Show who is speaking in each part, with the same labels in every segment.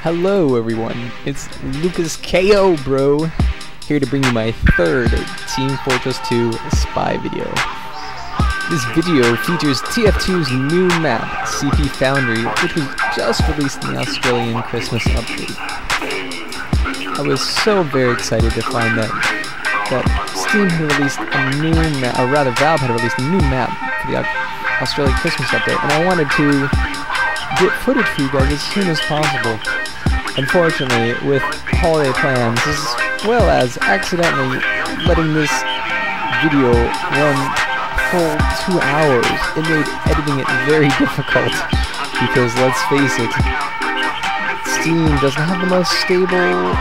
Speaker 1: Hello everyone, it's Lucas KO bro, here to bring you my third Team Fortress 2 spy video. This video features TF2's new map, CP Foundry, which was just released in the Australian Christmas update. I was so very excited to find that Steam had released a new map, or rather Valve had released a new map for the Australian Christmas update, and I wanted to get footage for you guys as soon as possible. Unfortunately, with holiday plans, as well as accidentally letting this video run full 2 hours, it made editing it very difficult, because let's face it, Steam doesn't have the most stable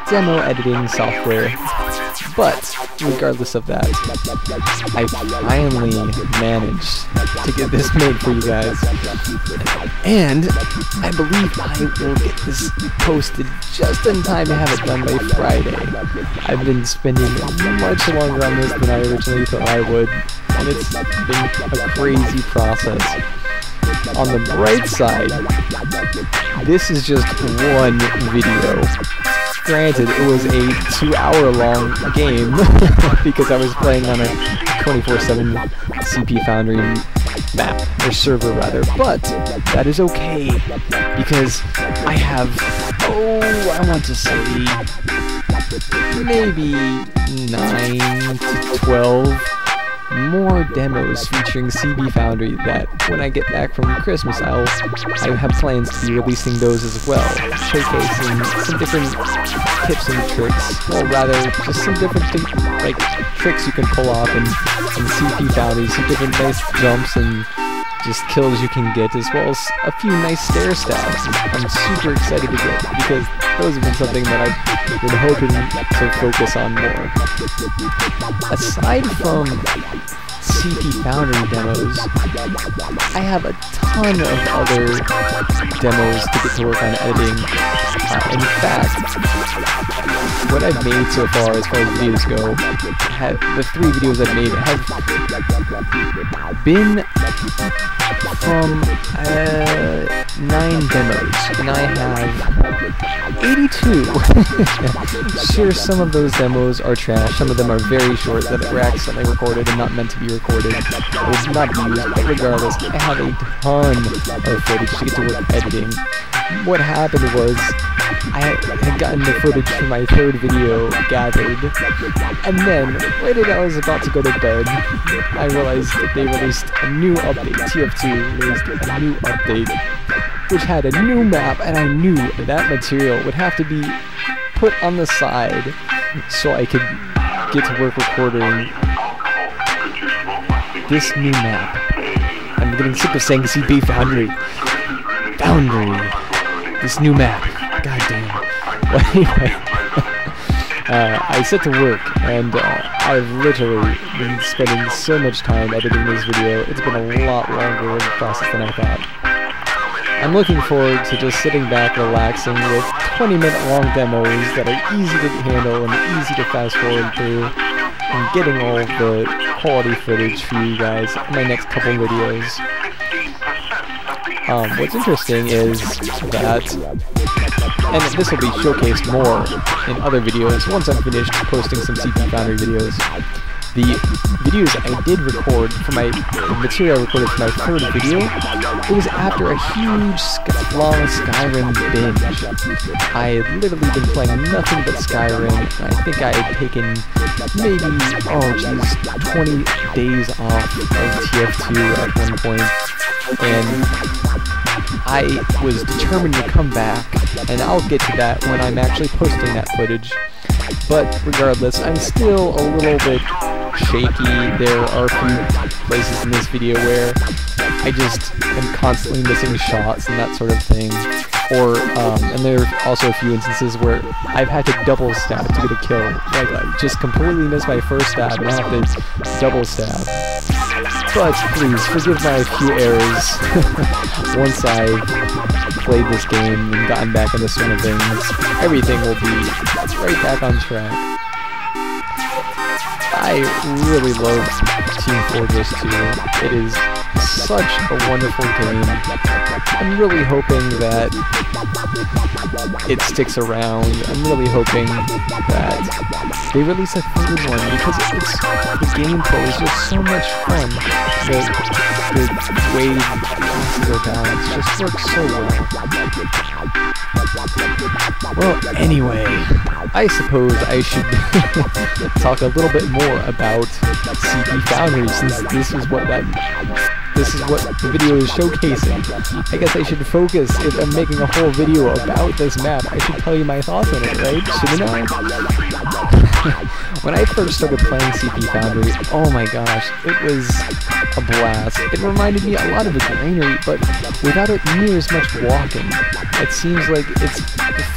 Speaker 1: demo editing software. But regardless of that, I finally managed to get this made for you guys, and I believe I will get this posted just in time to have it done by Friday. I've been spending much longer on this than I originally thought I would, and it's been a crazy process. On the bright side, this is just one video. Granted, it was a 2-hour long game because I was playing on a 24/7 CP Foundry map, or server rather, but that is okay because I have, I want to say maybe 9 to 12 more demos featuring CP Foundry that when I get back from Christmas I have plans to be releasing those as well, showcasing some different tips and tricks, or rather just some different tricks you can pull off in CP Foundry, some different nice jumps and just kills you can get, as well as a few nice stair stabs. I'm super excited to get, because those have been something that I've been hoping to focus on more. Aside from CP Foundry demos, I have a ton of other demos to get to work on editing. In fact, what I've made so far as videos go, the 3 videos I've made have been from 9 demos, and I have 82. Sure, some of those demos are trash, some of them are very short that were accidentally recorded and not meant to be recorded, or not used, but regardless, I have a ton of footage to get to work editing. What happened was, I had gotten the footage for my 3rd video gathered, and then, right as I was about to go to bed, I realized that they released a new update. TF2 released a new update, which had a new map, and I knew that material would have to be put on the side so I could get to work recording this new map. I'm getting sick of saying CP Foundry. This new map. God damn. Well, anyway, I set to work, and I've literally been spending so much time editing this video. It's been a lot longer of a process than I thought. I'm looking forward to just sitting back, relaxing with 20-minute long demos that are easy to handle and easy to fast forward through, and getting all of the quality footage for you guys in my next couple videos. What's interesting is that, and this will be showcased more in other videos once I'm finished posting some CP Foundry videos, the videos I did record for the material I recorded for my 3rd video, it was after a huge long Skyrim binge. I had literally been playing nothing but Skyrim, and I think I had taken maybe, 20 days off of TF2 at one point, and I was determined to come back, and I'll get to that when I'm actually posting that footage. But regardless, I'm still a little bit shaky. There are a few places in this video where I just am constantly missing shots and that sort of thing. And there are also a few instances where I've had to double stab to get a kill. Like, I just completely missed my first stab and I have to double stab. But please, forgive my few errors once I've played this game and gotten back in the swing of things. Everything will be right back on track. I really love Team Fortress 2. It is such a wonderful game. I'm really hoping that it sticks around. I'm really hoping that they release a third one because the gameplay is just so much fun. The way they're balanced just works so well. Well, anyway, I suppose I should talk a little bit more about CP Foundry, since this is what the video is showcasing. I guess I should focus, if I'm making a whole video about this map, I should tell you my thoughts on it, right? Shouldn't I? When I first started playing CP Foundry, oh my gosh, it was a blast. It reminded me a lot of the Granary, but without it near as much walking. It seems like the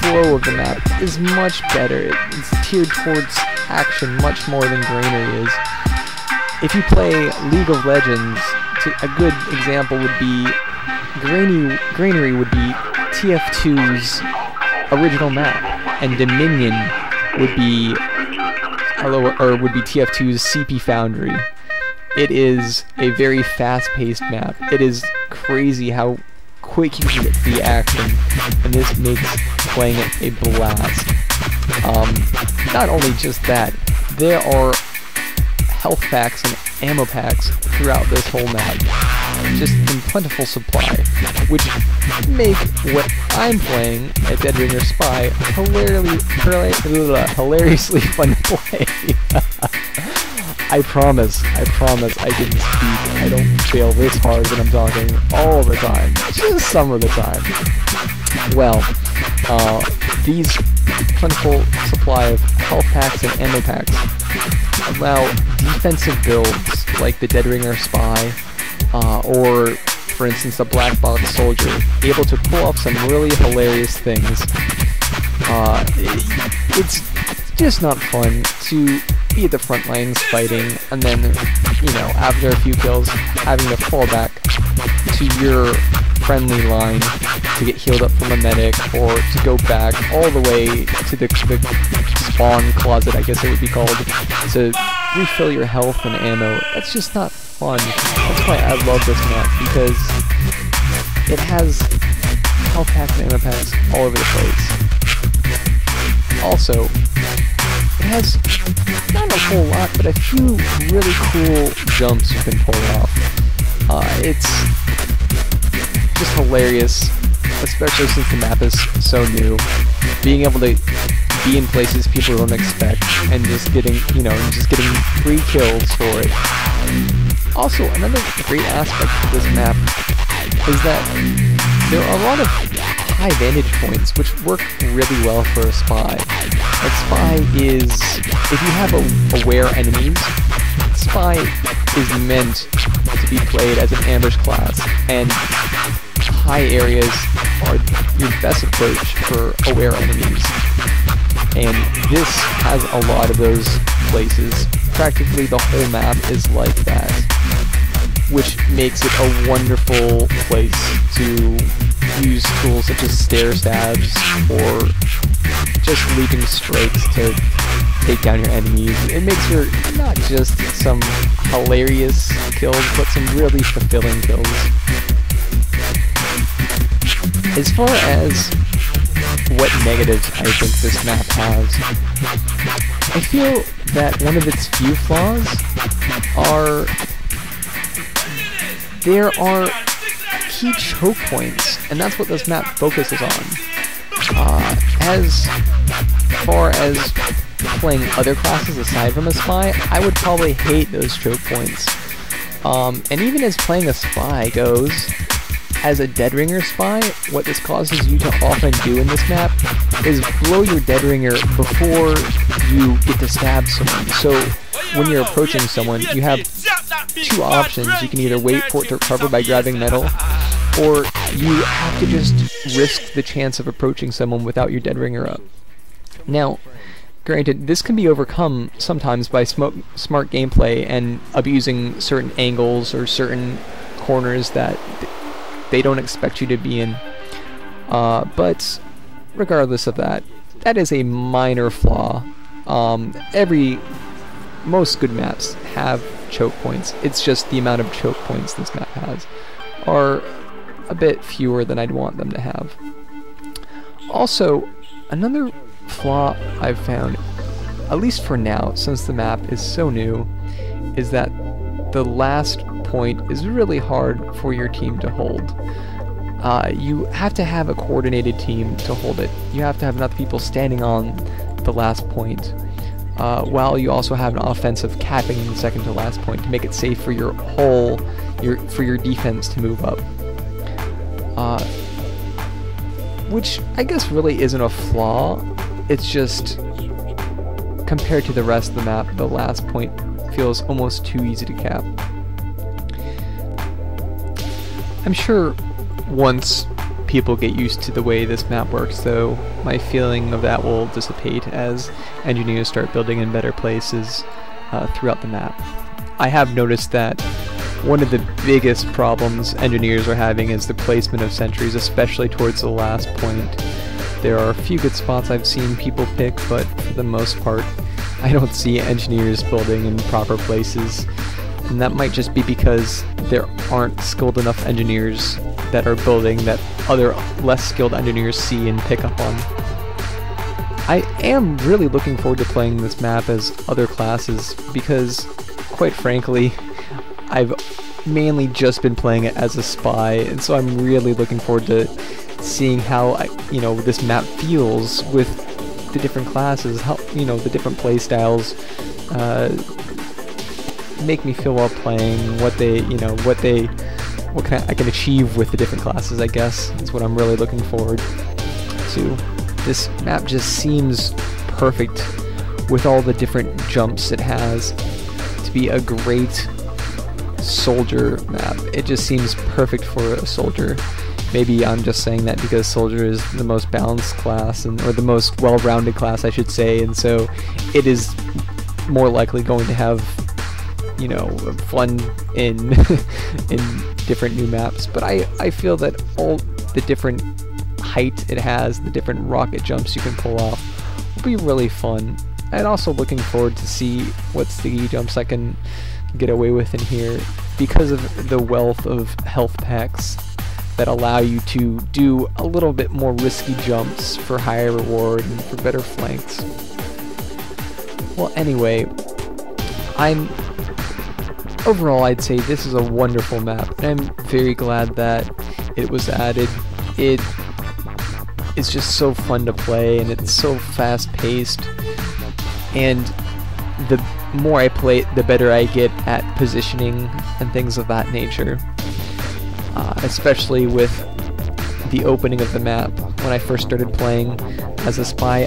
Speaker 1: flow of the map is much better. It's tiered towards action much more than Granary is. If you play League of Legends, a good example would be Granary would be TF2's original map, and Dominion would be TF2's CP Foundry. It is a very fast-paced map. It is crazy how quick you can get the action, and this makes playing it a blast. Not only just that, there are health packs and ammo packs throughout this whole map, just in plentiful supply, which make what I'm playing at Dead Ringer Spy hilariously fun to play. I promise I can speak. I don't fail this hard when I'm talking all the time, just some of the time. Well, these plentiful supply of health packs and ammo packs allow defensive builds like the Dead Ringer Spy, or for instance the Black Box Soldier, able to pull off some really hilarious things. It's just not fun to be at the front lines fighting, and then, you know, after a few kills, having to fall back to your friendly line to get healed up from a medic, or to go back all the way to the spawn closet, I guess it would be called, to refill your health and ammo. That's just not fun. That's why I love this map, because it has health packs and ammo packs all over the place. Also, it has not a whole lot, but a few really cool jumps you can pull off. It's just hilarious, especially since the map is so new. Being able to be in places people don't expect, and just getting, you know, getting free kills for it. Also, another great aspect of this map is that there are a lot of high vantage points which work really well for a spy. Like, spy is, if you have aware enemies, spy is meant to be played as an ambush class, and high areas are your best approach for aware enemies. And this has a lot of those places. Practically the whole map is like that, which makes it a wonderful place to use tools such as stair stabs or just leaping strikes to take down your enemies. It makes for not just some hilarious kills, but some really fulfilling kills. As far as what negatives I think this map has, I feel that one of its few flaws are there are key choke points, and that's what this map focuses on. As far as playing other classes aside from a spy, I would probably hate those choke points. And even as playing a spy goes, as a Dead Ringer spy, what this causes you to often do in this map is blow your Dead Ringer before you get to stab someone. So when you're approaching someone, you have two options. You can either wait for it to recover by grabbing metal, or you have to just risk the chance of approaching someone without your Dead Ringer up. Now, granted, this can be overcome sometimes by smart gameplay and abusing certain angles or certain corners that they don't expect you to be in. But regardless of that, that is a minor flaw. Most good maps have choke points. It's just the amount of choke points this map has are a bit fewer than I'd want them to have. Also, another flaw I've found, at least for now, since the map is so new, is that the last point is really hard for your team to hold. You have to have a coordinated team to hold it. You have to have enough people standing on the last point, while you also have an offensive capping the second to last point to make it safe for your defense to move up. Which I guess really isn't a flaw. It's just, compared to the rest of the map, the last point feels almost too easy to cap. I'm sure once people get used to the way this map works, though, my feeling of that will dissipate as engineers start building in better places throughout the map. I have noticed that one of the biggest problems engineers are having is the placement of sentries, especially towards the last point. There are a few good spots I've seen people pick, but for the most part, I don't see engineers building in proper places. And that might just be because there aren't skilled enough engineers that are building that other less skilled engineers see and pick up on. I am really looking forward to playing this map as other classes because, quite frankly, I've mainly just been playing it as a spy, and so I'm really looking forward to seeing how this map feels with the different classes, how the different play styles make me feel while playing, what I can achieve with the different classes, I guess, is what I'm really looking forward to. This map just seems perfect with all the different jumps it has to be a great soldier map. It just seems perfect for a soldier. Maybe I'm just saying that because soldier is the most balanced class, or the most well-rounded class, I should say, and so it is more likely going to have fun in different new maps. But I feel that all the different height it has, the different rocket jumps you can pull off, will be really fun. And also looking forward to see what sticky jumps I can get away with in here because of the wealth of health packs that allow you to do a little bit more risky jumps for higher reward and for better flanks. Well, anyway, overall I'd say this is a wonderful map, and I'm very glad that it was added. It is just so fun to play, and it's so fast-paced, and the more I play it, the better I get at positioning and things of that nature. Especially with the opening of the map. When I first started playing as a spy,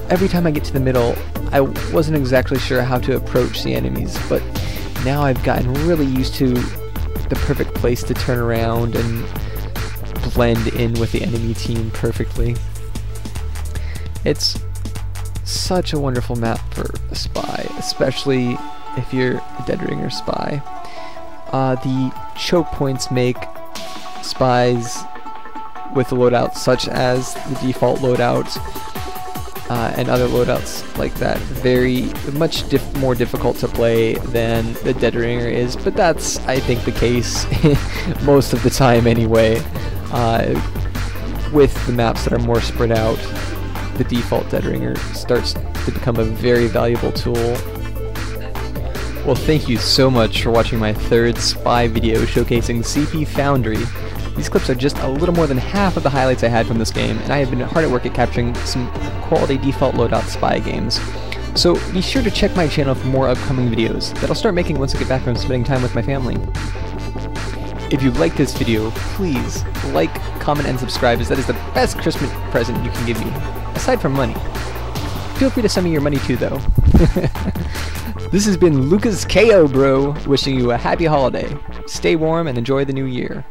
Speaker 1: every time I get to the middle, I wasn't exactly sure how to approach the enemies, but now I've gotten really used to the perfect place to turn around and blend in with the enemy team perfectly. It's such a wonderful map for a spy, especially if you're a Dead Ringer spy. The choke points make spies with loadouts such as the default loadout and other loadouts like that much more difficult to play than the Dead Ringer is, but that's, I think, the case most of the time anyway. With the maps that are more spread out, the default Dead Ringer starts to become a very valuable tool. Well, thank you so much for watching my third spy video showcasing CP Foundry. These clips are just a little more than half of the highlights I had from this game, and I have been hard at work at capturing some quality default loadout spy games. So be sure to check my channel for more upcoming videos that I'll start making once I get back from spending time with my family. If you liked this video, please like, comment, and subscribe, as that is the best Christmas present you can give me, aside from money. Feel free to send me your money too, though. This has been Lucas KO, bro, wishing you a happy holiday. Stay warm and enjoy the new year.